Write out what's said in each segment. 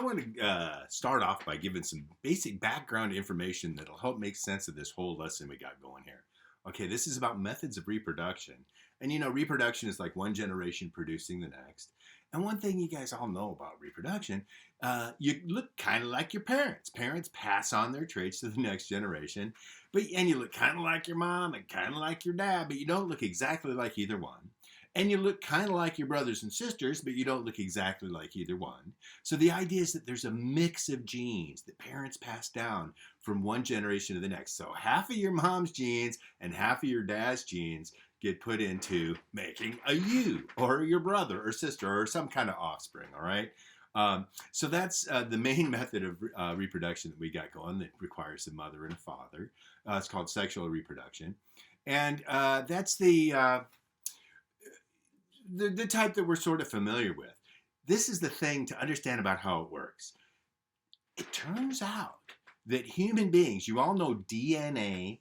want to start off by giving some basic background information that'll help make sense of this whole lesson we got going here. Okay, this is about methods of reproduction. And reproduction is like one generation producing the next. And one thing you guys all know about reproduction, you look kind of like your parents. Parents pass on their traits to the next generation, and you look kind of like your mom and kind of like your dad, but you don't look exactly like either one. And you look kind of like your brothers and sisters, but you don't look exactly like either one. So the idea is that there's a mix of genes that parents pass down from one generation to the next. So half of your mom's genes and half of your dad's genes get put into making a you or your brother or sister or some kind of offspring, all right? So that's the main method of reproduction that we got going that requires a mother and a father. It's called sexual reproduction. And that's the type that we're sort of familiar with. This is the thing to understand about how it works. It turns out that human beings, you all know DNA,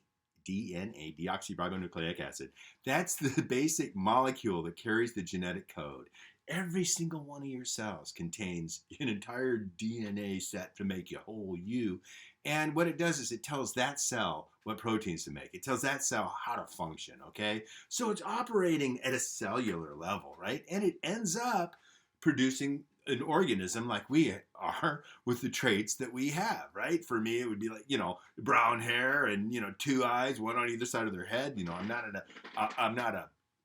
deoxyribonucleic acid, that's the basic molecule that carries the genetic code. Every single one of your cells contains an entire DNA set to make you whole you. And what it does is it tells that cell what proteins to make. It tells that cell how to function, okay? So it's operating at a cellular level, right? And it ends up producing an organism like we are with the traits that we have, right? For me, it would be like, brown hair and, two eyes, one on either side of their head. I'm not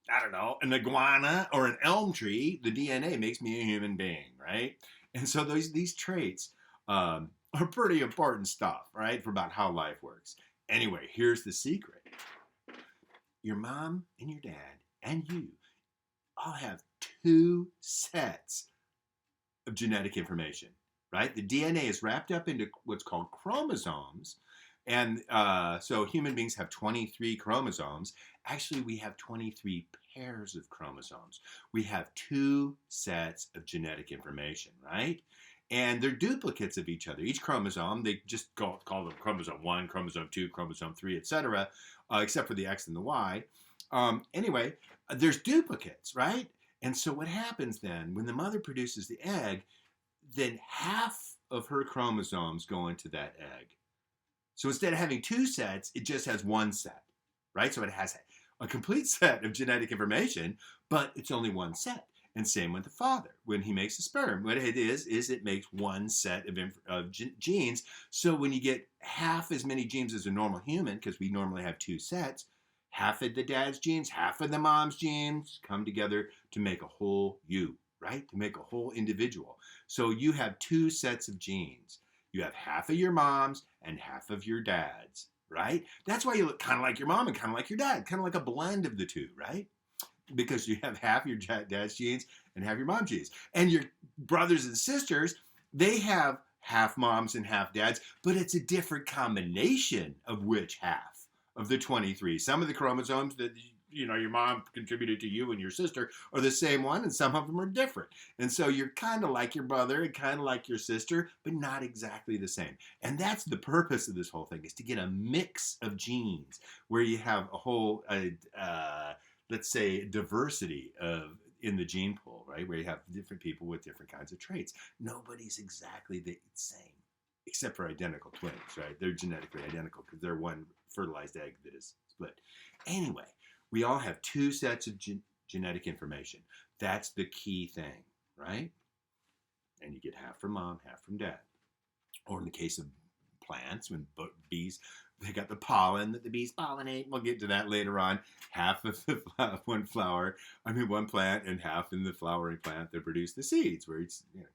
an iguana or an elm tree. The DNA makes me a human being, right? And so these traits are pretty important stuff, right? For about how life works. Anyway, here's the secret. Your mom and your dad and you all have two sets of genetic information, right? The DNA is wrapped up into what's called chromosomes. And so human beings have 23 chromosomes. Actually, we have 23 pairs of chromosomes. We have two sets of genetic information, right? And they're duplicates of each other. Each chromosome, they just call them chromosome 1, chromosome 2, chromosome 3, etc., except for the X and the Y. Anyway, there's duplicates, right? And so what happens then, when the mother produces the egg, then half of her chromosomes go into that egg. So instead of having two sets, it just has one set, right? So it has a complete set of genetic information, but it's only one set. And same with the father. When he makes a sperm, what it is it makes one set of genes. So when you get half as many genes as a normal human, because we normally have two sets, half of the dad's genes, half of the mom's genes come together to make a whole you, right? To make a whole individual. So you have two sets of genes. You have half of your mom's and half of your dad's, right? That's why you look kind of like your mom and kind of like your dad, kind of like a blend of the two, right? Because you have half your dad's genes and half your mom's genes. And your brothers and sisters, they have half moms and half dads, but it's a different combination of which half of the 23. Some of the chromosomes that your mom contributed to you and your sister are the same one, and some of them are different. And so you're kind of like your brother and kind of like your sister, but not exactly the same. And that's the purpose of this whole thing, is to get a mix of genes where you have a whole, let's say, diversity in the gene pool, right? Where you have different people with different kinds of traits. Nobody's exactly the same, except for identical twins, right? They're genetically identical because they're one fertilized egg that is split. Anyway, we all have two sets of genetic information. That's the key thing, right? And you get half from mom, half from dad. Or in the case of plants, when bees, they got the pollen that the bees pollinate. We'll get to that later on. Half of one plant, and half in the flowering plant that produce the seeds. Where it's okay.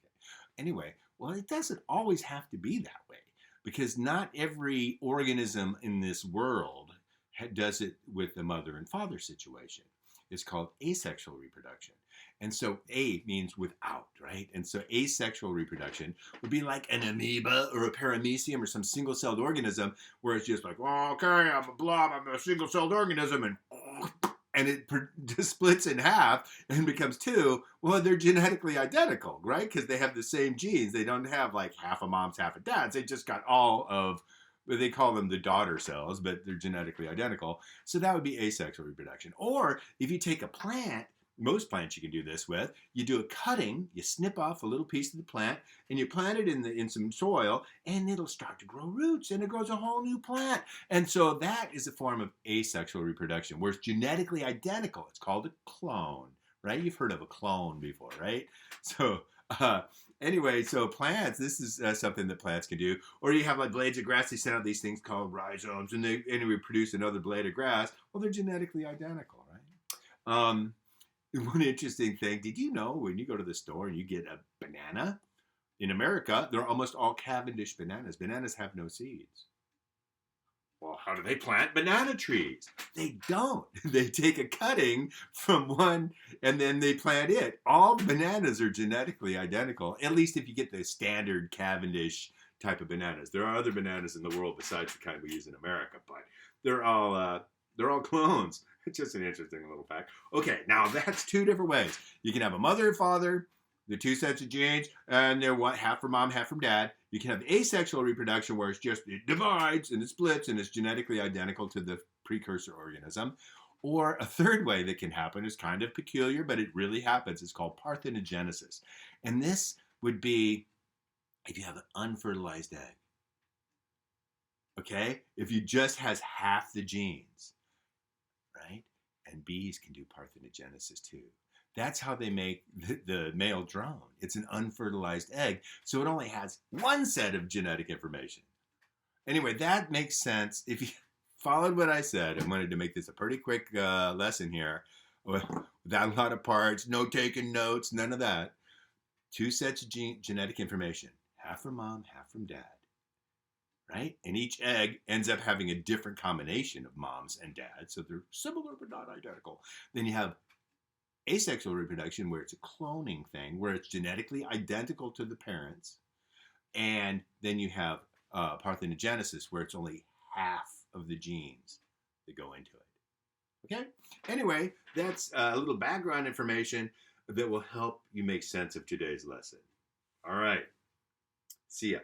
Anyway, well, it doesn't always have to be that way, because not every organism in this world does it with the mother and father situation. It's called asexual reproduction. And so A means without, right? And so asexual reproduction would be like an amoeba or a paramecium or some single-celled organism where it's just like, oh, okay, I'm a blob, I'm a single-celled organism, and it just splits in half and becomes two. Well, they're genetically identical, right? Because they have the same genes. They don't have like half a mom's, half a dad's. They just got all of, they call them the daughter cells, but they're genetically identical. So that would be asexual reproduction. Or if you take a plant most plants you can do this with. You do a cutting, you snip off a little piece of the plant, and you plant it in some soil, and it'll start to grow roots, and it grows a whole new plant. And so that is a form of asexual reproduction, where it's genetically identical. It's called a clone, right? You've heard of a clone before, right? So anyway, so plants, this is something that plants can do. Or you have like blades of grass, they send out these things called rhizomes, and they produce another blade of grass. Well, they're genetically identical, right? One interesting thing, did you know when you go to the store and you get a banana, in America, they're almost all Cavendish bananas. Bananas have no seeds. Well, how do they plant banana trees? They don't. They take a cutting from one and then they plant it. All bananas are genetically identical, at least if you get the standard Cavendish type of bananas. There are other bananas in the world besides the kind we use in America, but they're all clones. It's just an interesting little fact. Okay, now that's two different ways. You can have a mother and father, the two sets of genes, and they're half from mom, half from dad. You can have asexual reproduction where it divides and it splits and it's genetically identical to the precursor organism. Or a third way that can happen is kind of peculiar, but it really happens. It's called parthenogenesis. And this would be if you have an unfertilized egg. Okay? If you just has half the genes, right? And bees can do parthenogenesis too. That's how they make the male drone. It's an unfertilized egg, so it only has one set of genetic information. Anyway, that makes sense. If you followed what I said, I wanted to make this a pretty quick lesson here, without a lot of parts, no taking notes, none of that. Two sets of genetic information, half from mom, half from dad, right? And each egg ends up having a different combination of moms and dads, so they're similar but not identical. Then you have asexual reproduction, where it's a cloning thing, where it's genetically identical to the parents. And then you have parthenogenesis, where it's only half of the genes that go into it. Okay? Anyway, that's a little background information that will help you make sense of today's lesson. All right. See ya.